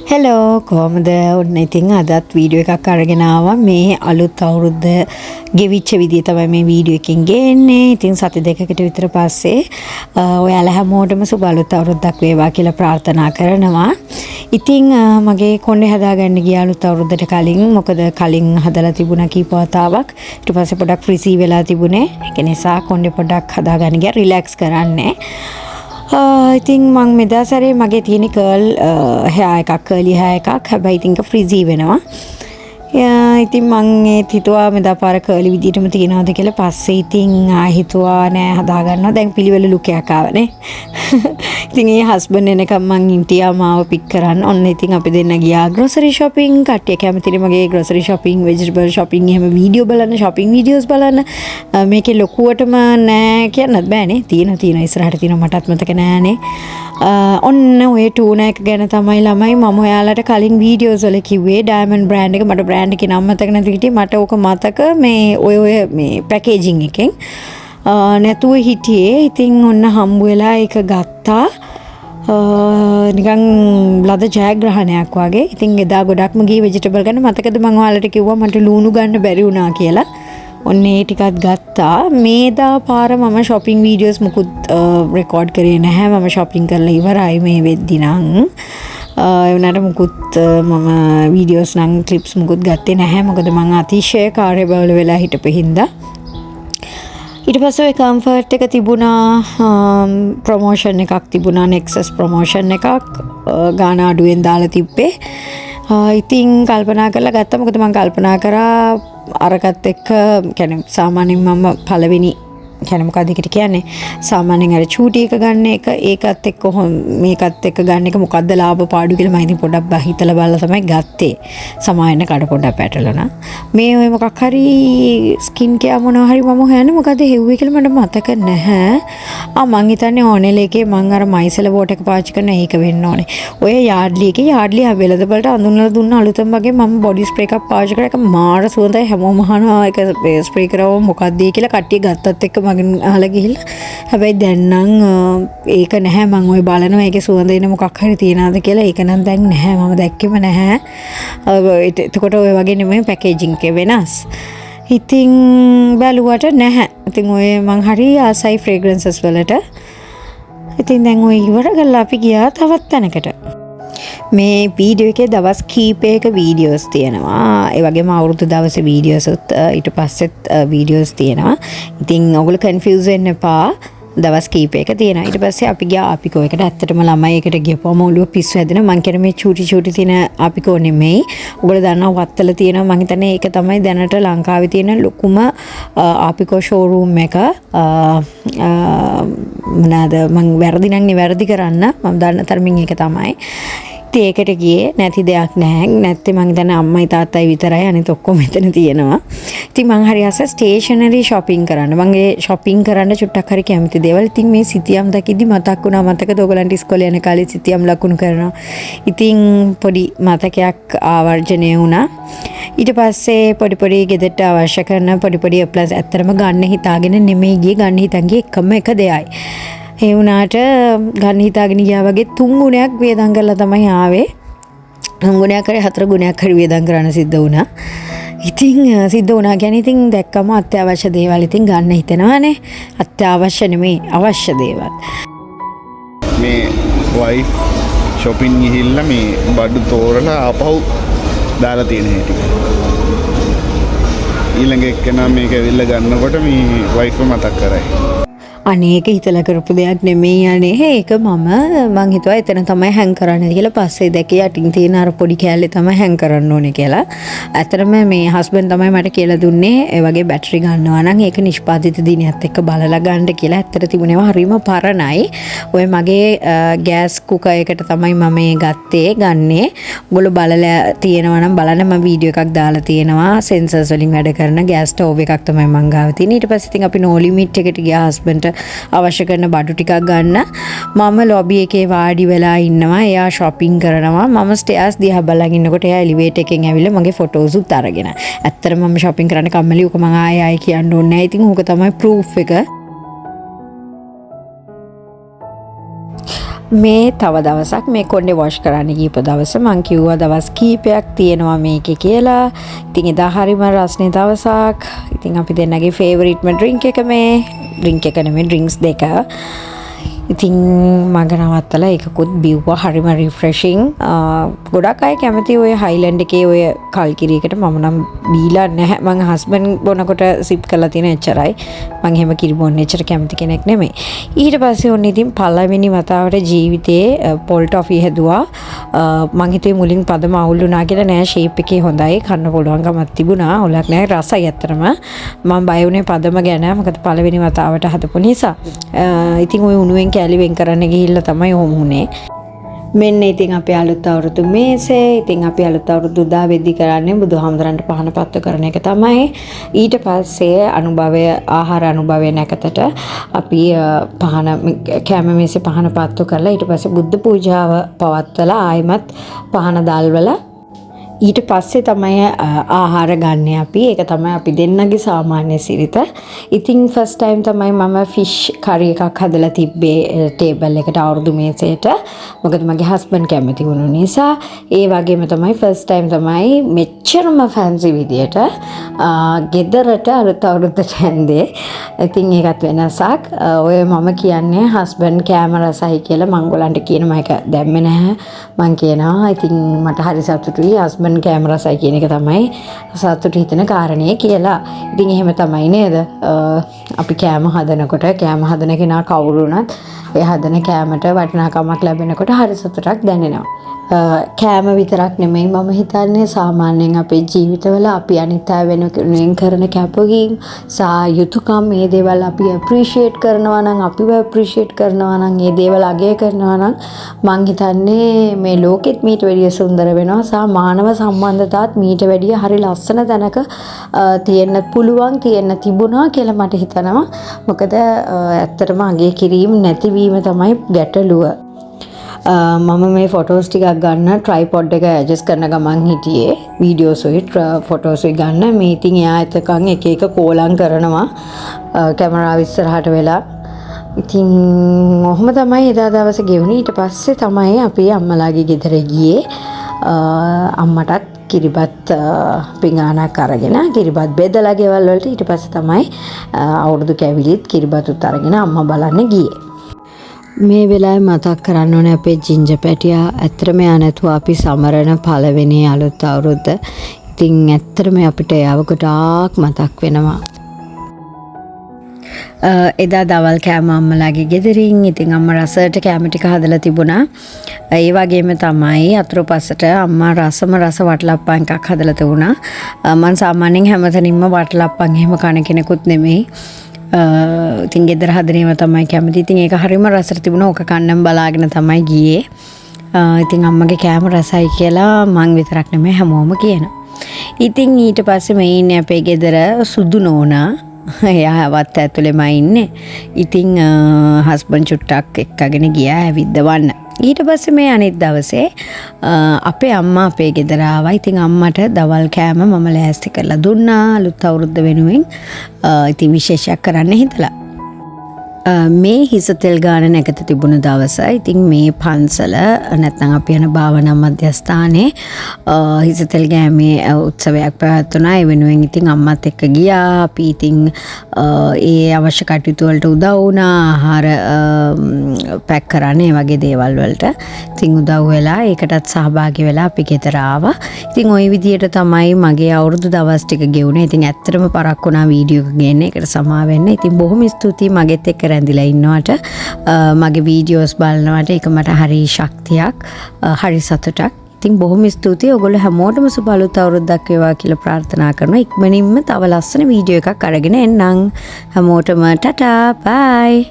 Hello කොහොමද ඔන්න ඉතින් අදත් වීඩියෝ එකක් අරගෙන ආවා මේ අලුත් අවුරුද්ද ගෙවිච්ච විදිය තමයි මේ වීඩියෝ එකකින් ගේන්නේ. ඉතින් සති දෙකකට විතර පස්සේ ඔයාලා හැමෝටම සුබ අලුත් අවුරුද්දක් වේවා කියලා ප්‍රාර්ථනා කරනවා. ඉතින් මගේ කොණ්ඩේ හදාගන්න ගිය අලුත් අවුරුද්දට කලින් මොකද කලින් හදලා තිබුණා කීප වතාවක්. ඊට පස්සේ පොඩක් ෆ්‍රීසි වෙලා තිබුණේ. ඒක නිසා කොණ්ඩේ පොඩක් හදාගන්න ගියා රිලැක්ස් කරන්නේ. ඉතින් මං මෙදා සැරේ මගේ තියෙන කර්ල් hair එකක් කර්ලි hair එකක් හැබැයි ඉතින් ෆ්‍රීසි වෙනවා. ඉතින් මං හිතුවා මෙදා පාර කර්ලි විදිහටම තියනවාද කියලා පස්සේ ඉතින් හිතුවා නෑ හදාගන්නවා දැන් පිළිවෙල ලුක් එකක් ආවනේ. ඉතින් ඒ හස්බන්ඩ් එනකම් මං ඉන්ටියා මාව පික් කරන්න ඔන්න ඉතින් අපි දෙන්න ගියා ග්‍රොසරි shopping කට්ටිය කැමතිනේ මගේ ග්‍රොසරි shopping vegetable shopping එහෙම වීඩියෝ බලන්න shopping videos බලන්න මේකේ ලොකුවටම නෑ කියන්නත් බෑනේ තියෙන ඉස්සරහට තියෙන මටත් මතක නෑනේ ඔන්න ඔය ටූනා එක ගැන තමයි ළමයි මම ඔයාලට කලින් වීඩියෝස් වල කිව්වේ ඩයමන්ඩ් බ්‍රෑන්ඩ් එක මට බ්‍රෑන්ඩ් එකේ නම මතක නැති හිටියේ මට ඕක මතක මේ ඔය මේ පැකේජින් එකෙන් නැතුව හිටියේ ඉතින් ඔන්න හම්බ වෙලා ඒක ගත්තා නිකන් ලද ජයග්‍රහණයක් වගේ ඉතින් එදා ගොඩක්ම ගියේ වෙජිටබල් ගන්න මතකද මම ඔයාලට කිව්වා මට ලුණු ගන්න බැරි වුණා කියලා ඔන්න ඒ ටිකත් ගත්තා මේදා පාර මම shopping videos මුකුත් record කරේ නැහැ මම shopping කරලා ඉවරයි මේ වෙද්දි නම් ඒ වුණාට මුකුත් මම videos නම් clips මුකුත් ගත්තේ නැහැ මොකද මම අතිශය කාර්යබහුල වෙලා හිටපු හින්දා ඊට පස්සේ ඔය කම්ෆර්ට් එක තිබුණා ප්‍රොමෝෂන් එකක් තිබුණා Nexus ප්‍රොමෝෂන් එකක් ගාන අඩුවෙන් දාලා තිබ්බේ ඉතින් කල්පනා කරලා ගත්තා මොකද මම කල්පනා කරා අරකට එක්ක කියන්නේ සාමාන්‍යයෙන් මම පළවෙනි කියන්නේ මොකද ඒකට කියන්නේ සාමාන්‍යයෙන් අර චූටි එක ගන්න එක ඒකත් එක්ක මේකත් එක්ක ගන්න එක මොකද්ද ලාභ පාඩු කියලා මම ඉතින් පොඩ්ඩක් හිතලා බලලා තමයි ගත්තේ සමායන කඩ පොඩ්ඩක් පැටලුණා මේ ඔය මොකක් හරි ස්කින් කෙයාර් මොනවා හරි මම හොයන්නේ මොකද හෙව්වේ කියලා මට මතක නැහැ මං හිතන්නේ ඕනෙල් එකේ මං අර මයිසෙල වෝට් එක පාවිච්චි කරන ඒක වෙන්න ඕනේ ඔය යාඩ්ලි එකේ යාඩ්ලි වෙලද බලට අඳුන්ලා දුන්න අලුතෙන් වගේ මම බොඩි ස්ප්‍රේ එකක් පාවිච්චි කරා ඒක මාර සුවඳයි හැමෝම අහනවා ඒක ස්ප්‍රේ කරවම මොකක්ද කියලා කට්ටිය ගත්තත් එක්ක මගෙන් අහලා ගිහිල්ලා හැබැයි දැන් නම් ඒක නැහැ මම ඔය බලනවා ඒකේ සුවඳ එන මොකක් හරි තියනවාද කියලා ඒක නම් දැන් නැහැ මම දැක්කෙම නැහැ එතකොට ඔය වගේ නෙමෙයි පැකේජින් එකේ වෙනස් ඉතින් බැලුවට නැහැ ඉතින් ඔය මං හරි ආසයි ෆ්‍රේග්‍රන්සස් වලට ඉතින් දැන් ඔය ඉවර කරලා අපි ගියා තවත් තැනකට මේ වීඩියෝ එකේ දවස් කීපයක වීඩියෝස් තියෙනවා ඒ වගේම අවුරුදු දවසේ වීඩියෝස් උත් ඊට පස්සෙත් වීඩියෝස් තියෙනවා ඉතින් ඔයගොල්ලෝ කන්ෆියුස් වෙන්න එපා දවස් කීපයක තියෙනවා ඊට පස්සේ අපි ගියා ආපිකෝ එකට ඇත්තටම ළමයි එකට ගියපුවම ඔළුව පිස්සු හැදෙනවා මං කියන්නේ මේ චූටි තියෙන ආපිකෝ නෙමෙයි ඔයගොල්ලෝ දන්නවා වත්තල තියෙනවා මං හිතන්නේ ඒක තමයි දැනට ලංකාවේ තියෙන ලොකුම ආපිකෝ ෂෝරූම් එක මොනවාද මං වැරදි නම් නිවැරදි කරන්න මම දන්න තරමින් ඒක තමයි ඒකට ගියේ නැති දෙයක් නැහැ නැත්නම් මං හිතන්නේ අම්මයි තාත්තයි විතරයි අනිත ඔක්කොම මෙතන තියෙනවා ඉතින් මං හරි ආස ස්ටේෂනරි shopping කරන්න මං ඒ shopping කරන්න චුට්ටක් හරි කැමති දේවල් ඉතින් මේ සිතියම් දකිද්දි මතක් වුණා මතකද ඔයගලන්ට ඉස්කෝලේ යන කාලේ සිතියම් ලකුණු කරනවා ඉතින් පොඩි මතකයක් ආවර්ජනය වුණා ඊට පස්සේ පොඩි ගෙදරට අවශ්‍ය කරන පොඩි ප්ලස් ඇත්තරම ගන්න හිතාගෙන නෙමෙයි ගියේ ගන්න හිතන් ගියේ එකම එක දෙයයි ඒ වුණාට ගන්න හිතාගෙන ගියා වගේ 3 ගුණයක් වේදම් කරලා තමයි ආවේ 3 ගුණයක් හරි 4 ගුණයක් හරි වේදම් කරන්න සිද්ධ වුණා. ඉතින් සිද්ධ වුණා කියන්නේ ඉතින් දැක්කම අත්‍යවශ්‍ය දේවල් ඉතින් ගන්න හිතෙනවානේ. අත්‍යවශ්‍ය නෙමෙයි අවශ්‍ය දේවල්. මේ වයිෆ් shopping ගිහිල්ලා මේ බඩු තෝරලා ආපහු දාලා තියෙන හැටි. ඊළඟ එක්කෙනා මේක ඇවිල්ලා ගන්නකොට මේ වයිෆ් මතක් කරයි. අනේක හිතලා කරපු දෙයක් නෙමෙයි අනේ ඒක මං හිතුවා එතන තමයි හැං කරන්නේ කියලා පස්සේ දැකේ යටින් තියෙන අර පොඩි කෑල්ලේ තමයි හැං කරන්න ඕනේ කියලා. ඇත්තටම මේ හස්බන්ඩ් තමයි මට කියලා දුන්නේ ඒ වගේ බැටරි ගන්නවා නම් ඒක නිෂ්පාදිත දිනයත් එක්ක බලලා ගන්න කියලා. ඇත්තට තිබුණේවා හරිම පරණයි. ඔය මගේ ගෑස් කුකර් එකට තමයි මම මේ ගත්තේ ගන්නේ. ඔයගොල්ලෝ බලලා තියෙනවා නම් බලන්න මම වීඩියෝ එකක් දාලා තියෙනවා සෙන්සර්ස් වලින් වැඩ කරන ගෑස් ස්ටෝව් එකක් තමයි මං ගාව තියෙන්නේ. ඊට පස්සේ ඉතින් අපි නෝ ලිමිට් එකට ගියා හස්බන්ඩ් අවශ්‍ය කරන බඩු ටිකක් ගන්න මම ලොබි එකේ වාඩි වෙලා ඉන්නවා එයා shopping කරනවා මම ස්ටේර්ස් දිහා බලන් ඉන්නකොට එයා එලිවේටර් එකෙන් ඇවිල්ලා මගේ ෆොටෝස් උත් අරගෙන ඇත්තටම මම shopping කරන්න කම්මැලි උක මම ආයෙ කියන්න ඕනේ නැහැ ඉතින් ඕක තමයි proof එක මේ තව දවසක් මේ කොණ්ඩේ වොෂ් කරන්න ගිහපු දවස මං කිව්වා දවස් කීපයක් තියෙනවා මේකේ කියලා. ඉතින් එදා හරිම රස්නේ දවසක්. ඉතින් අපි දෙන්නගේ ෆේවරිට්ම ඩ්‍රින්ක් එක මේ ඩ්‍රින්ක් එක නෙමෙයි ඩ්‍රින්ක්ස් දෙක. ඉතින් මග නවත්තලා ඒකකුත් බිව්වා හරිම රිෆ්‍රෙෂින්. ගොඩක් අය කැමති ඔය හයිලන්ඩ් එකේ ඔය කල්කිරීකට මම නම් බීලා නැහැ. මං හස්බන්ඩ් බොනකොට සිප් කරලා තියෙන එච්චරයි. මං එහෙම කිරි බොන්න එච්චර කැමති කෙනෙක් නෙමෙයි. ඊට පස්සේ ඔන්න ඉතින් පළවෙනි වතාවට ජීවිතේ පොල් ටොෆි හැදුවා. මං හිතුවේ මුලින් පදම අවුල් වුණා කියලා නෑ ෂේප් එකේ හොඳයි. කන්න පුළුවන්කමක් තිබුණා. ඔලක් නෑ රසයි ඇත්තටම. මම බය වුණේ පදම ගැන. මොකද පළවෙනි වතාවට හදපු නිසා. ඉතින් ඔය උණුවෙන් කැලි වෙන් කරන්න ගිහිල්ලා තමයි ඔහොම වුණේ. මෙන්න ඉතින් අපේ අලුත් අවුරුදු මේසේ. ඉතින් අපි අලුත් අවුරුදු උදා වෙද්දි කරන්නේ බුදුහාමුදුරන්ට පහන පත්තු කරන එක තමයි. ඊට පස්සේ අනුභවය ආහාර අනුභවය නැකතට අපි පහන කැම මේසේ පහන පත්තු කරලා ඊට පස්සේ බුද්ධ පූජාව පවත්වලා ආයිමත් පහන දැල්වලා ඊට පස්සේ තමයි ආහාර ගන්න අපි. ඒක තමයි අපි දෙන්නගේ සාමාන්‍ය සිරිත. ඉතින් ෆස්ට් ටයිම් තමයි මම ෆිෂ් කරි එකක් හදලා තිබ්බේ ටේබල් එකට අවුරුදු මේසෙට. මොකද මගේ හස්බන්ඩ් කැමති වුණු නිසා. ඒ වගේම තමයි ෆස්ට් ටයිම් තමයි මෙච්චරම ෆැන්සි විදියට ගෙදරට අලුත් අවුරුද්දට ඇන්දේ. ඉතින් ඒකත් වෙනසක්. ඔය මම කියන්නේ හස්බන්ඩ් කැම රසයි කියලා මං ඔයගලන්ට කියනවා. ඒක දැම්මේ නැහැ. මං කියනවා ඉතින් මට හරි සතුටුයි හස්බන්ඩ් කැමරාසයි කියන එක තමයි සතුට හිතෙන කාරණේ කියලා. ඉතින් එහෙම තමයි නේද? අපි කෑම හදනකොට කෑම හදන කෙනා කවුරු වුණත් ඒ හදන කෑමට වටිනාකමක් ලැබෙනකොට හරි සතුටක් දැනෙනවා. කෑම විතරක් නෙමෙයි මම හිතන්නේ සාමාන්‍යයෙන් අපේ ජීවිතවල අපි අනිත් අය වෙනුවෙන් කරන කැපවීම සහ යුතුයකම් මේ දේවල් අපි ඇප්‍රීෂিয়েට් කරනවා නම් අපිව ඇප්‍රීෂিয়েට් කරනවා නම් මේ දේවල් අගය කරනවා නම් මං හිතන්නේ මේ ලෝකෙත් මීට වැඩිය සුන්දර වෙනවා සහ මානව සම්බන්ධතාවත් මීට වැඩිය හරි ලස්සන තැනක තියෙන්න පුළුවන් තියෙන්න තිබුණා කියලා මට හිතෙනවා. මොකද ඇත්තටම අගය කිරීම නැතිවීම තමයි ගැටලුව. මම මේ ෆොටෝස් ටිකක් ගන්න ට්‍රයිපොඩ් එක ඇඩ්ජස්ට් කරන ගමන් හිටියේ වීඩියෝස් උයි ෆොටෝස් උයි ගන්න මේ ඉතින් එයා එතකන් එක එක කෝලම් කරනවා කැමරාව ඉස්සරහට වෙලා. ඉතින් ඔහොම තමයි එදා දවසේ ගෙවුනේ. ඊට පස්සේ තමයි අපි අම්මලාගේ ගෙදර ගියේ. අම්මටත් කිරිබත් පිඟානක් අරගෙන කිරිබත් බෙදලා ගෙවල් වලට ඊට පස්සේ තමයි අවුරුදු කැවිලිත් කිරිබතුත් අරගෙන අම්මා බලන්න ගියේ. මේ වෙලාවේ මතක් කරන්න ඕනේ අපේ ජින්ජර් පැටියා ඇත්තටම යා නැතුව අපි සමරන පළවෙනි අලුත් අවුරුද්ද. ඉතින් ඇත්තටම අපිට යාව ගොඩාක් මතක් වෙනවා. එදා දවල් කෑම අම්මලාගේ ගෙදරින්. ඉතින් අම්මා රසට කෑම ටික හදලා තිබුණා. ඒ වගේම තමයි අතුරුපසට අම්මා රස වටලප්පන් එකක් හදලා තිබුණා. මම සාමාන්‍යයෙන් හැමතැනින්ම වටලප්පන් එහෙම කන කෙනෙකුත් නෙමෙයි. ඉතින් ගෙදර හදනේම තමයි කැමති. ඉතින් ඒක හරිම රසට තිබුණා. ඕක කන්නම් බලාගෙන තමයි ගියේ. ඉතින් අම්මගේ කෑම රසයි කියලා මං විතරක් නෙමෙයි හැමෝම කියනවා. ඉතින් ඊට පස්සේ මේ ඉන්නේ අපේ ගෙදර සුදු නෝනා. එයාවත් ඇතුළේම ඉන්නේ. ඉතින් හස්බන්ඩ් චුට්ටක් එක්කගෙන ගියා ඇවිද්දවන්න. ඊට පස්සේ මේ අනිත් දවසේ අපේ අම්මා අපේ ගෙදර ආවා. ඉතින් අම්මට දවල් කෑම මම ලෑස්ති කරලා දුන්නා අලුත් අවුරුද්ද වෙනුවෙන්. ඉතින් විශේෂයක් කරන්න හිතලා. මේ හිස තෙල් ගාන නැගත තිබුණ දවස. ඉතින් මේ පන්සල නැත්නම් අපි යන භාවනා මධ්‍යස්ථානයේ හිස තෙල් ගෑමේ උත්සවයක් පැවැත්වුණා. ඒ වෙනුවෙන් ඉතින් අම්මත් එක්ක ගියා. අපි ඉතින් ඒ අවශ්‍ය කටයුතු වලට උදව් වුණා. ආහාර පැක් කරන්න ඒ වගේ දේවල් වලට. ඉතින් උදව් වෙලා ඒකටත් සහභාගී වෙලා අපි ගෙදර ආවා. ඉතින් ওই විදියට තමයි මගේ අවුරුදු දවස් ටික ගෙවුනේ. ඉතින් ඇත්තටම පරක් වුණා වීඩියෝ එක ගේන්න. ඒකට සමා වෙන්න. ඉතින් බොහොම ස්තුතියි මගෙත් එක්ක රැඳිලා ඉන්නවට. මගේ වීඩියෝස් බලනවට ඒක මට හරි ශක්තියක්, හරි සතුටක්. ඉතින් බොහොම ස්තුතියි. ඔයගොල්ලෝ හැමෝටම සුබ අලුත් අවුරුද්දක් වේවා කියලා ප්‍රාර්ථනා කරනවා. ඉක්මනින්ම තව ලස්සන වීඩියෝ එකක් අරගෙන එන්නම්. හැමෝටම ටටා බයි.